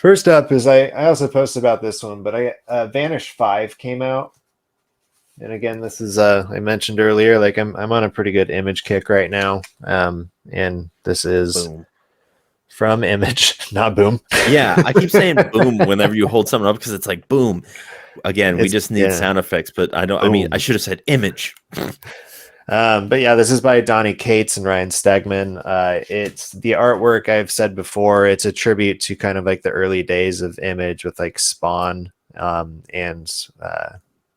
First up is I also posted about this one, but Vanish 5 came out. And again, this is I mentioned earlier, like I'm on a pretty good image kick right now. And this is Boom. from Image, not Boom. Yeah, I keep saying boom whenever you hold something up because it's like boom. Again, we just need sound effects, but I don't. Boom. I mean, I should have said image. But yeah, this is by Donny Cates and Ryan Stegman. It's the artwork I've said before. It's a tribute to kind of like the early days of Image with like Spawn and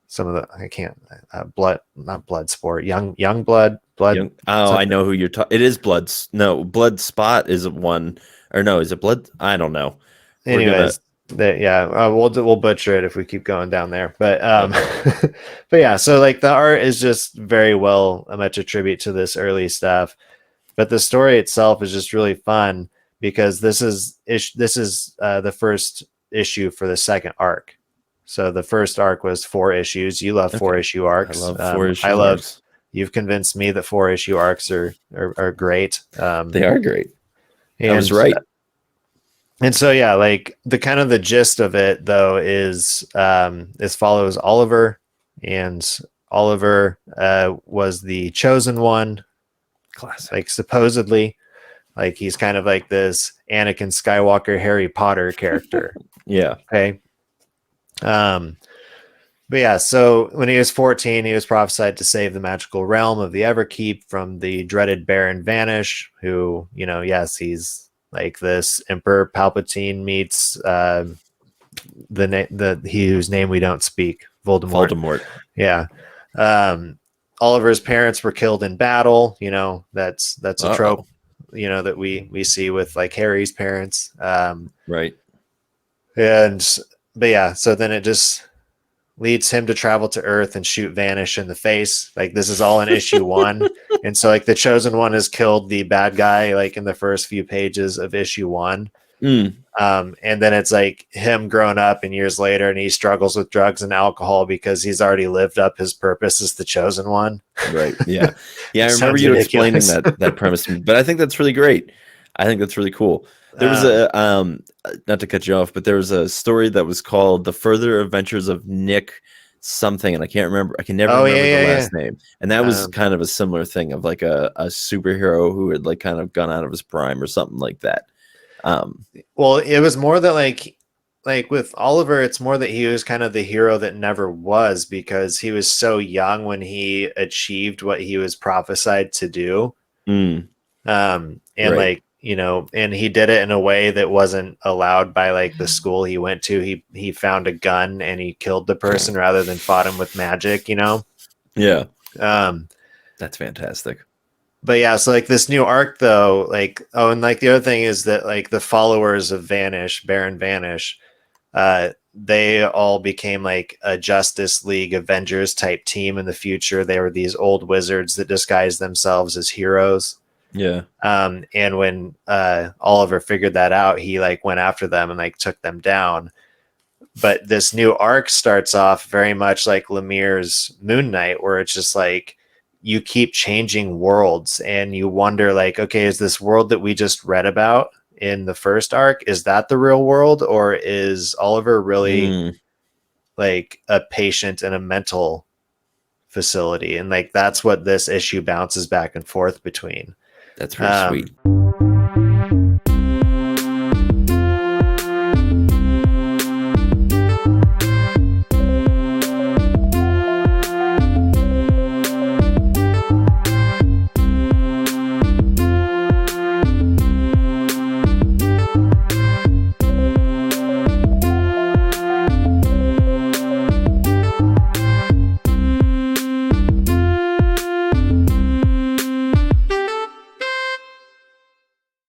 some of the not blood sport, young blood. I know who you're talking. It is Bloods. No, Blood Spot is one, or no, is it Blood? I don't know. Anyways, we'll butcher it if we keep going down there. But but yeah, so like the art is just very well much a tribute to this early stuff. But the story itself is just really fun because this is the first issue for the second arc. So the first arc was 4 issues. You love 4-issue arcs. I love 4-issue arcs. You've convinced me that 4-issue arcs are great. They are great. I was right. And so yeah, like the kind of the gist of it though is follows Oliver, and Oliver was the chosen one. Classic. Like supposedly, like he's kind of like this Anakin Skywalker, Harry Potter character. Yeah. Okay. But yeah, so when he was 14, he was prophesied to save the magical realm of the Everkeep from the dreaded Baron Vanish, who, yes, he's like this Emperor Palpatine meets he whose name we don't speak, Voldemort. Yeah. Oliver's parents were killed in battle. That's a trope, that we see with like Harry's parents. Right. But yeah, so then it just leads him to travel to Earth and shoot Vanish in the face. Like this is all in issue 1. And so like the chosen one has killed the bad guy like in the first few pages of issue 1. And then it's like him growing up and years later, and he struggles with drugs and alcohol because he's already lived up his purpose as the chosen one. Right. Yeah. Yeah. I remember you explaining that premise to me, but I think that's really great. I think that's really cool. There was not to cut you off, but there was a story that was called The Further Adventures of Nick something, and I can't remember. I can never remember the last name. And that was kind of a similar thing of like a superhero who had like kind of gone out of his prime or something like that. Well, it was more that like with Oliver, it's more that he was kind of the hero that never was, because he was so young when he achieved what he was prophesied to do. And right. Like, and he did it in a way that wasn't allowed by like the school he went to. He found a gun and he killed the person rather than fought him with magic, Yeah. That's fantastic. But yeah, so like this new arc though, like, and like the other thing is that like the followers of Vanish, Baron Vanish, they all became like a Justice League Avengers type team in the future. They were these old wizards that disguised themselves as heroes. Yeah. And when Oliver figured that out, he like went after them and like took them down. But this new arc starts off very much like Lemire's Moon Knight, where it's just like you keep changing worlds and you wonder like, okay, is this world that we just read about in the first arc, is that the real world, or is Oliver really like a patient in a mental facility? And like that's what this issue bounces back and forth between. That's pretty sweet.